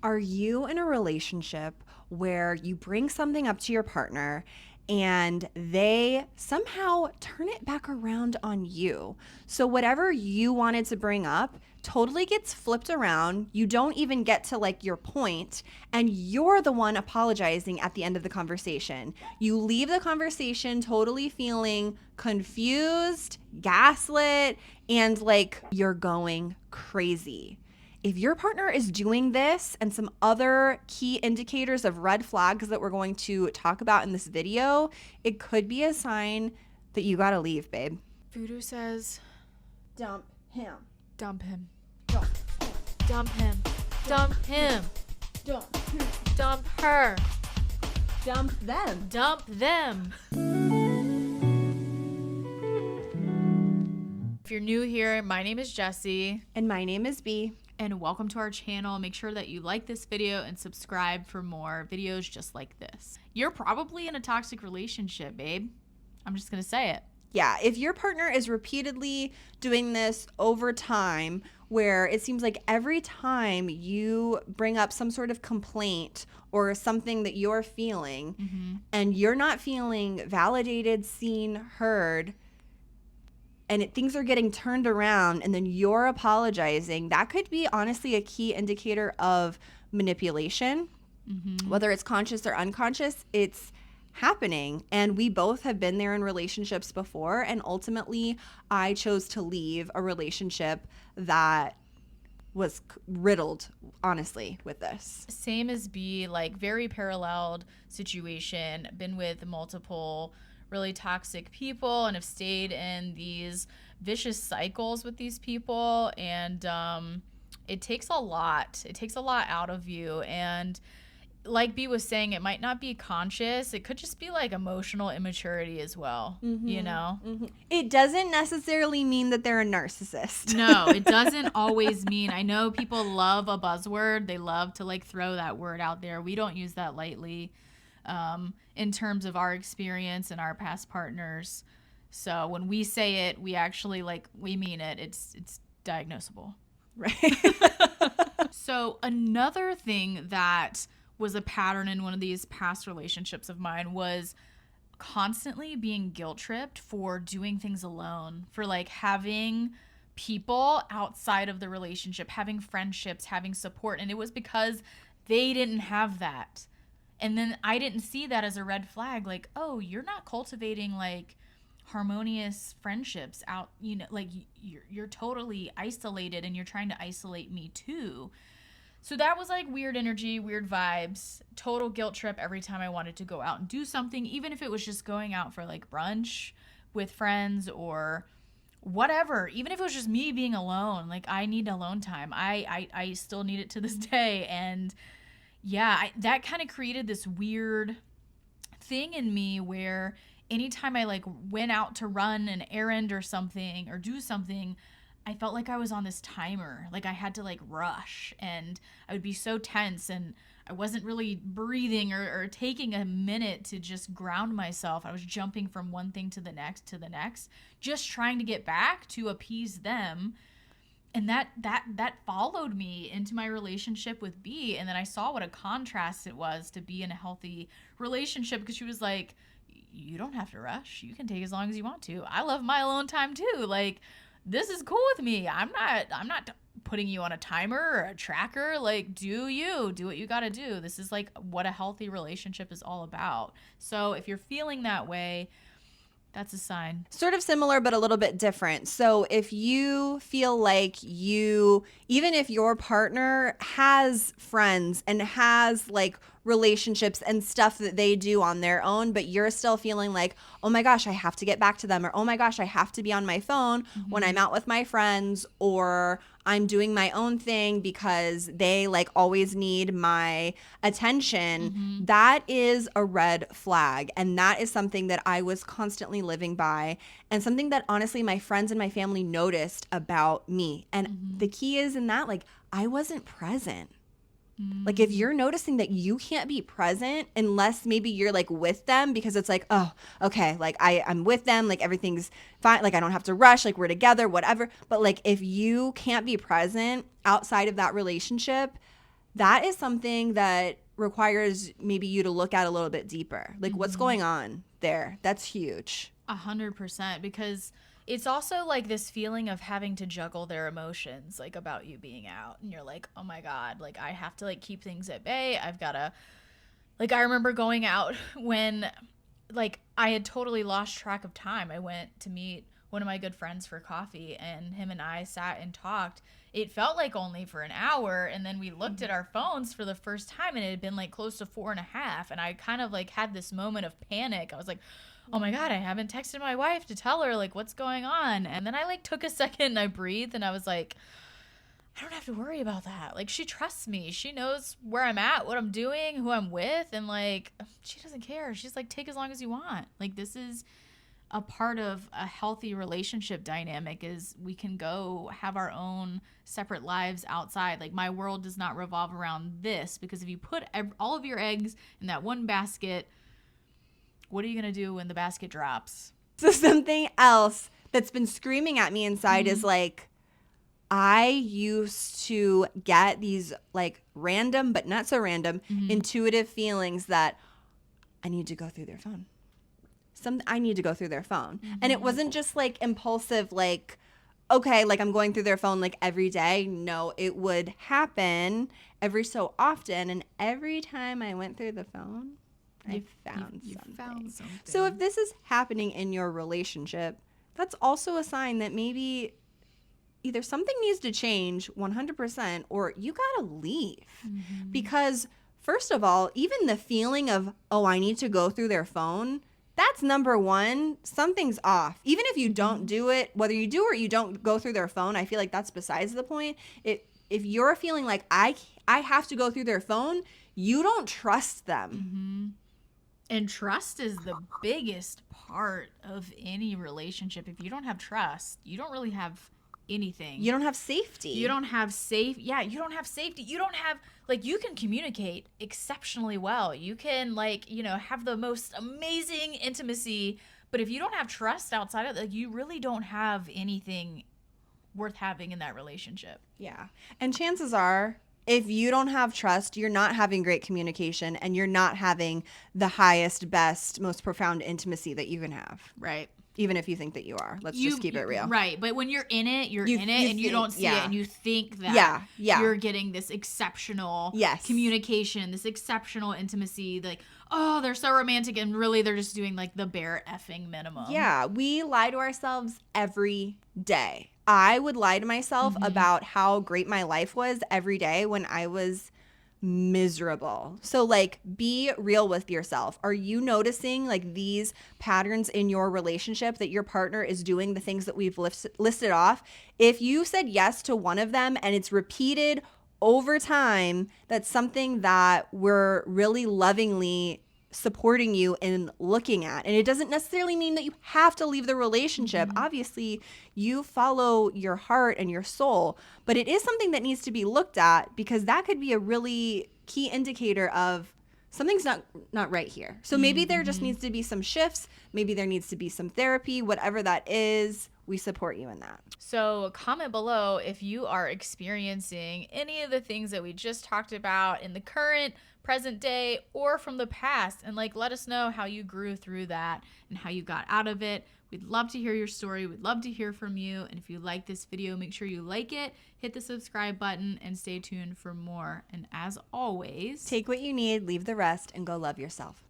Are you in a relationship where you bring something up to your partner and they somehow turn it back around on you? So whatever you wanted to bring up totally gets flipped around. You don't even get to like your point, and you're the one apologizing at the end of the conversation. You leave the conversation totally feeling confused, gaslit, and like you're going crazy. If your partner is doing this and some other key indicators of red flags that we're going to talk about in this video, it could be a sign that you gotta leave, babe. Voodoo says, Dump him. dump him. Dump. Dump him. Dump him. Dump. Dump her. Dump them. Dump them. If you're new here, my name is Jessy. And my name is B. And welcome to our channel. Make sure that you like this video and subscribe for more videos just like this. You're probably in a toxic relationship, babe. I'm just gonna say it. Yeah, if your partner is repeatedly doing this over time, where it seems like every time you bring up some sort of complaint or something that you're feeling, and you're not feeling validated, seen, heard, and things are getting turned around and then you're apologizing, that could be honestly a key indicator of manipulation. Whether it's conscious or unconscious, it's happening. And we both have been there in relationships before. And ultimately, I chose to leave a relationship that was riddled, honestly, with this. Same as B, like very paralleled situation. Been with multiple really toxic people and have stayed in these vicious cycles with these people, and it takes a lot out of you. And like B was saying, it might not be conscious, it could just be like emotional immaturity as well. You know, It doesn't necessarily mean that they're a narcissist. No, it doesn't always mean. I know people love a buzzword, they love to like throw that word out there. We don't use that lightly in terms of our experience and our past partners. So when we say it, we actually we mean it. It's diagnosable. Right. So another thing that was a pattern in one of these past relationships of mine was constantly being guilt tripped for doing things alone, for like having people outside of the relationship, having friendships, having support. And it was because they didn't have that. And then I didn't see that as a red flag. Like, oh, you're not cultivating like harmonious friendships out, you know, like you're totally isolated and you're trying to isolate me too. So that was like weird energy, weird vibes, total guilt trip every time I wanted to go out and do something, even if it was just going out for like brunch with friends or whatever, even if it was just me being alone. Like, I need alone time. I still need it to this day. And yeah, that kind of created this weird thing in me where anytime I like went out to run an errand or something or do something, I felt like I was on this timer. Like I had to like rush, and I would be so tense, and I wasn't really breathing or taking a minute to just ground myself. I was jumping from one thing to the next, just trying to get back to appease them. And that followed me into my relationship with B. And then I saw what a contrast it was to be in a healthy relationship, because she was like, you don't have to rush. You can take as long as you want to. I love my alone time too. Like, this is cool with me. I'm not putting you on a timer or a tracker. Like, do what you got to do. This is like what a healthy relationship is all about. So if you're feeling that way, that's a sign. Sort of similar, but a little bit different. So if you feel like even if your partner has friends and has like relationships and stuff that they do on their own, but you're still feeling like, oh my gosh, I have to get back to them, or oh my gosh, I have to be on my phone when I'm out with my friends, or I'm doing my own thing because they like always need my attention, that is a red flag. And that is something that I was constantly living by, and something that honestly my friends and my family noticed about me. And the key is in that, like, I wasn't present. Like, if you're noticing that you can't be present unless maybe you're like with them, because it's like, oh, okay, like I'm with them, like everything's fine, like I don't have to rush, like we're together, whatever. But like if you can't be present outside of that relationship, that is something that requires maybe you to look at a little bit deeper. Like, what's going on there? That's huge. 100%, because it's also like this feeling of having to juggle their emotions, like about you being out, and you're like, oh my God, like I have to like keep things at bay. I've got to, like, I remember going out when like I had totally lost track of time. I went to meet one of my good friends for coffee, and him and I sat and talked. It felt like only for an hour, and then we looked at our phones for the first time, and it had been like close to 4.5. And I kind of like had this moment of panic. I was like, oh my God, I haven't texted my wife to tell her like what's going on. And then I like took a second and I breathed, and I was like, I don't have to worry about that. Like, she trusts me. She knows where I'm at, what I'm doing, who I'm with. And like, she doesn't care. She's like, take as long as you want. Like, this is a part of a healthy relationship dynamic, is we can go have our own separate lives outside. Like, my world does not revolve around this, because if you put all of your eggs in that one basket, what are you going to do when the basket drops? So something else that's been screaming at me inside is like, I used to get these like random, but not so random, intuitive feelings that I need to go through their phone. I need to go through their phone. And it wasn't just like impulsive, like, okay, like I'm going through their phone like every day. No, it would happen every so often. And every time I went through the phone, I found something. So if this is happening in your relationship, that's also a sign that maybe either something needs to change 100% or you got to leave. Because first of all, even the feeling of, oh, I need to go through their phone, that's number one. Something's off. Even if you don't do it, whether you do or you don't go through their phone, I feel like that's besides the point. If you're feeling like I have to go through their phone, you don't trust them. And trust is the biggest part of any relationship. If you don't have trust, you don't really have anything. You don't have safety. You don't have you don't have safety. You don't have, like, you can communicate exceptionally well. You can, like, you know, have the most amazing intimacy, but if you don't have trust outside of it, like, you really don't have anything worth having in that relationship. Yeah. And chances are, if you don't have trust, you're not having great communication, and you're not having the highest, best, most profound intimacy that you can have. Right. Even if you think that you are. Let's just keep it real. Right. But when you're in it, you're in it, and you don't see it, and you think that you're getting this exceptional communication, this exceptional intimacy. Like, oh, they're so romantic, and really they're just doing like the bare effing minimum. Yeah. We lie to ourselves every day. I would lie to myself about how great my life was every day when I was miserable. So like, be real with yourself. Are you noticing like these patterns in your relationship that your partner is doing the things that we've listed off? If you said yes to one of them and it's repeated over time, that's something that we're really lovingly supporting you in looking at. And it doesn't necessarily mean that you have to leave the relationship. Obviously, you follow your heart and your soul, but it is something that needs to be looked at, because that could be a really key indicator of something's not right here. So maybe there just needs to be some shifts. Maybe there needs to be some therapy, whatever that is. We support you in that. So comment below if you are experiencing any of the things that we just talked about in the current, present day, or from the past, and like, let us know how you grew through that and how you got out of it. We'd love to hear your story. We'd love to hear from you. And if you like this video, make sure you like it, hit the subscribe button, and stay tuned for more. And as always, take what you need, leave the rest, and go love yourself.